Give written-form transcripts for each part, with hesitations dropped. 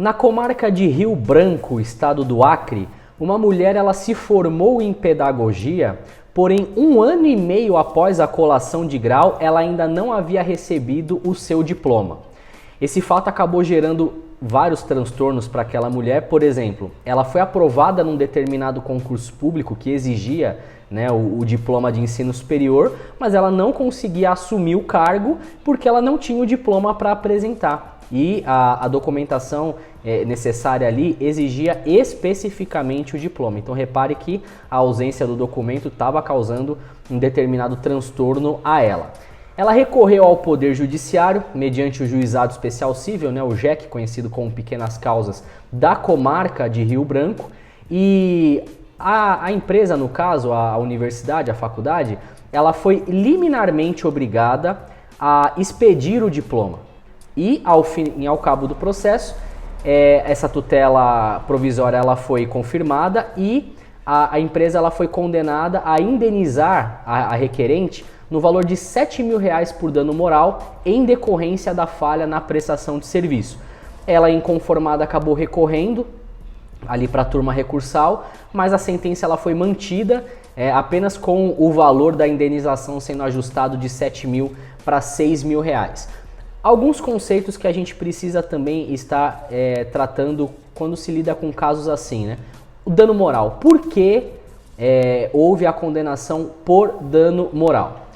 Na comarca de Rio Branco, estado do Acre, uma mulher ela se formou em pedagogia, porém 1 ano e meio após a colação de grau, ela ainda não havia recebido o seu diploma. Esse fato acabou gerando vários transtornos para aquela mulher. Por exemplo, ela foi aprovada num determinado concurso público que exigia, o diploma de ensino superior, mas ela não conseguia assumir o cargo porque ela não tinha o diploma para apresentar. E a documentação necessária ali exigia especificamente o diploma. Então repare que a ausência do documento estava causando um determinado transtorno a ela. Ela recorreu ao Poder Judiciário, mediante o Juizado Especial Cível, o JEC, conhecido como Pequenas Causas, da comarca de Rio Branco, e a empresa, no caso, a universidade, a faculdade, ela foi liminarmente obrigada a expedir o diploma. E, ao cabo do processo, essa tutela provisória ela foi confirmada e a empresa ela foi condenada a indenizar a requerente no valor de R$7.000 por dano moral em decorrência da falha na prestação de serviço. Ela, inconformada, acabou recorrendo ali para a turma recursal, mas a sentença ela foi mantida apenas com o valor da indenização sendo ajustado de R$7.000 para R$6.000. Alguns conceitos que a gente precisa também estar tratando quando se lida com casos assim, O dano moral. Por que houve a condenação por dano moral?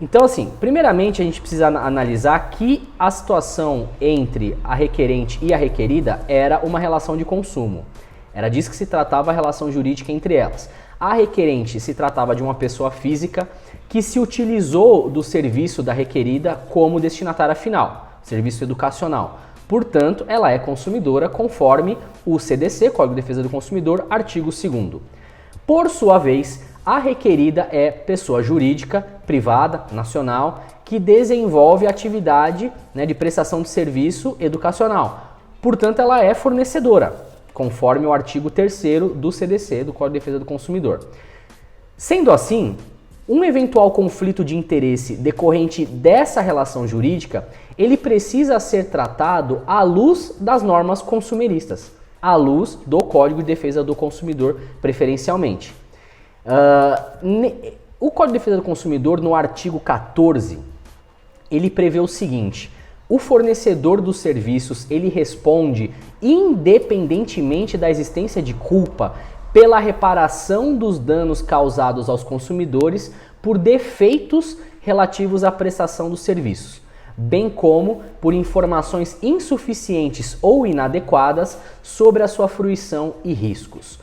Então, assim, primeiramente a gente precisa analisar que a situação entre a requerente e a requerida era uma relação de consumo. Era disso que se tratava a relação jurídica entre elas. A requerente se tratava de uma pessoa física que se utilizou do serviço da requerida como destinatária final, serviço educacional. Portanto, ela é consumidora conforme o CDC, Código de Defesa do Consumidor, artigo 2º. Por sua vez, a requerida é pessoa jurídica, privada, nacional, que desenvolve atividade de prestação de serviço educacional. Portanto, ela é fornecedora, conforme o artigo 3º do CDC, do Código de Defesa do Consumidor. Sendo assim, um eventual conflito de interesse decorrente dessa relação jurídica, ele precisa ser tratado à luz das normas consumeristas, à luz do Código de Defesa do Consumidor, preferencialmente. O Código de Defesa do Consumidor, no artigo 14, ele prevê o seguinte: o fornecedor dos serviços ele responde independentemente da existência de culpa pela reparação dos danos causados aos consumidores por defeitos relativos à prestação dos serviços, bem como por informações insuficientes ou inadequadas sobre a sua fruição e riscos.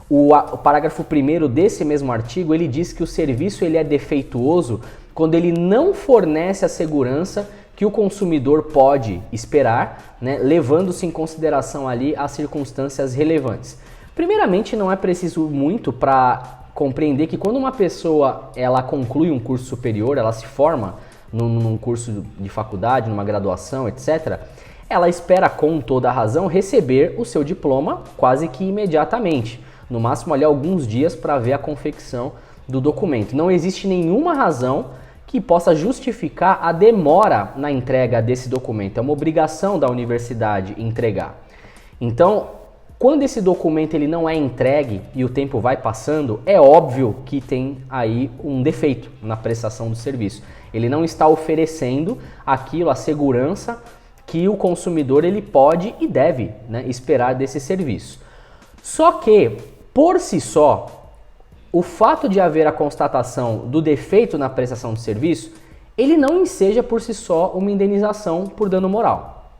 O parágrafo 1º desse mesmo artigo, ele diz que o serviço ele é defeituoso quando ele não fornece a segurança que o consumidor pode esperar, levando-se em consideração ali as circunstâncias relevantes. Primeiramente, não é preciso muito para compreender que quando uma pessoa ela conclui um curso superior, ela se forma num curso de faculdade, numa graduação, etc., ela espera com toda a razão receber o seu diploma quase que imediatamente. No máximo ali alguns dias para ver a confecção do documento. Não existe nenhuma razão que possa justificar a demora na entrega desse documento. É uma obrigação da universidade entregar. Então, quando esse documento ele não é entregue e o tempo vai passando, é óbvio que tem aí um defeito na prestação do serviço. Ele não está oferecendo aquilo, a segurança que o consumidor ele pode e deve esperar desse serviço. Só que, por si só, o fato de haver a constatação do defeito na prestação de serviço, ele não enseja por si só uma indenização por dano moral.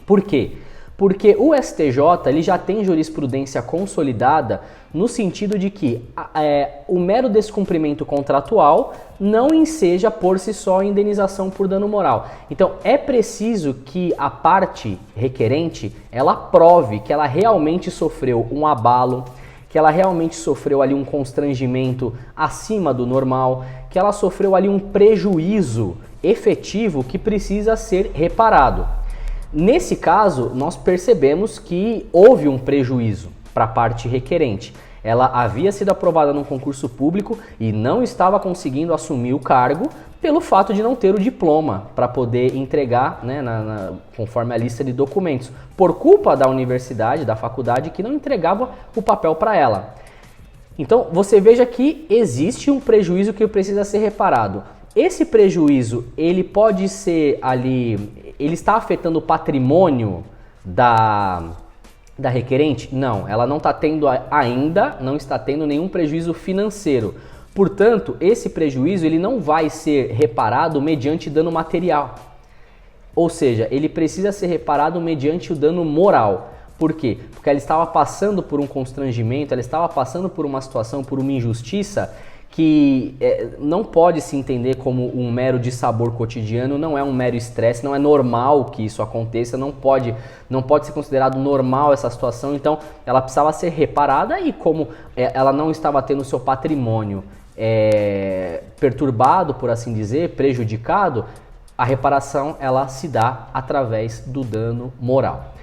Por quê? Porque o STJ ele já tem jurisprudência consolidada no sentido de que o mero descumprimento contratual não enseja por si só indenização por dano moral. Então é preciso que a parte requerente ela prove que ela realmente sofreu um abalo, que ela realmente sofreu ali um constrangimento acima do normal, que ela sofreu ali um prejuízo efetivo que precisa ser reparado. Nesse caso, nós percebemos que houve um prejuízo para a parte requerente. Ela havia sido aprovada num concurso público e não estava conseguindo assumir o cargo pelo fato de não ter o diploma para poder entregar, né, conforme a lista de documentos, por culpa da universidade, da faculdade, que não entregava o papel para ela. Então você veja que existe um prejuízo que precisa ser reparado. Esse prejuízo, ele pode ser ali, ele está afetando o patrimônio da requerente? Não, ela não está tendo ainda, não está tendo nenhum prejuízo financeiro. Portanto, esse prejuízo ele não vai ser reparado mediante dano material. Ou seja, ele precisa ser reparado mediante o dano moral. Por quê? Porque ela estava passando por um constrangimento, ela estava passando por uma situação, por uma injustiça que não pode se entender como um mero dissabor cotidiano, não é um mero estresse, não é normal que isso aconteça, não pode ser considerado normal essa situação, então ela precisava ser reparada e como ela não estava tendo o seu patrimônio perturbado, por assim dizer, prejudicado, a reparação ela se dá através do dano moral.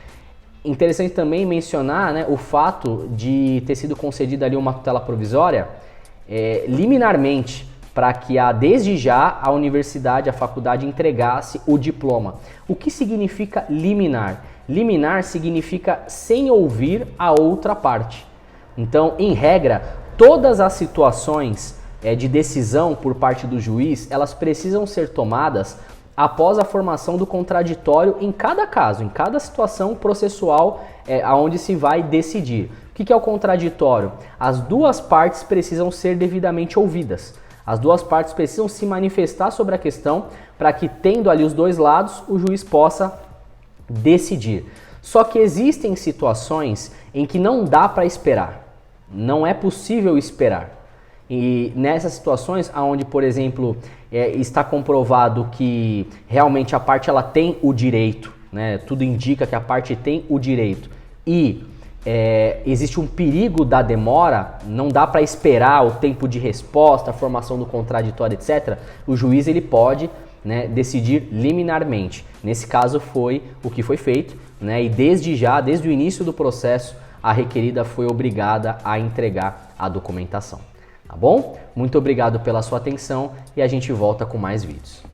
Interessante também mencionar, né, o fato de ter sido concedida ali uma tutela provisória liminarmente, para que desde já a universidade, a faculdade entregasse o diploma. O que significa liminar? Liminar significa sem ouvir a outra parte. Então, em regra, todas as situações de decisão por parte do juiz, elas precisam ser tomadas após a formação do contraditório em cada caso, em cada situação processual aonde se vai decidir. O que é o contraditório? As duas partes precisam ser devidamente ouvidas. As duas partes precisam se manifestar sobre a questão para que, tendo ali os dois lados, o juiz possa decidir. Só que existem situações em que não dá para esperar. Não é possível esperar. E nessas situações onde, por exemplo, está comprovado que realmente a parte ela tem o direito, né? Tudo indica que a parte tem o direito e existe um perigo da demora, não dá para esperar o tempo de resposta, a formação do contraditório, etc. O juiz ele pode, né, decidir liminarmente. Nesse caso foi o que foi feito, né? E desde o início do processo, a requerida foi obrigada a entregar a documentação. Tá bom? Muito obrigado pela sua atenção e a gente volta com mais vídeos.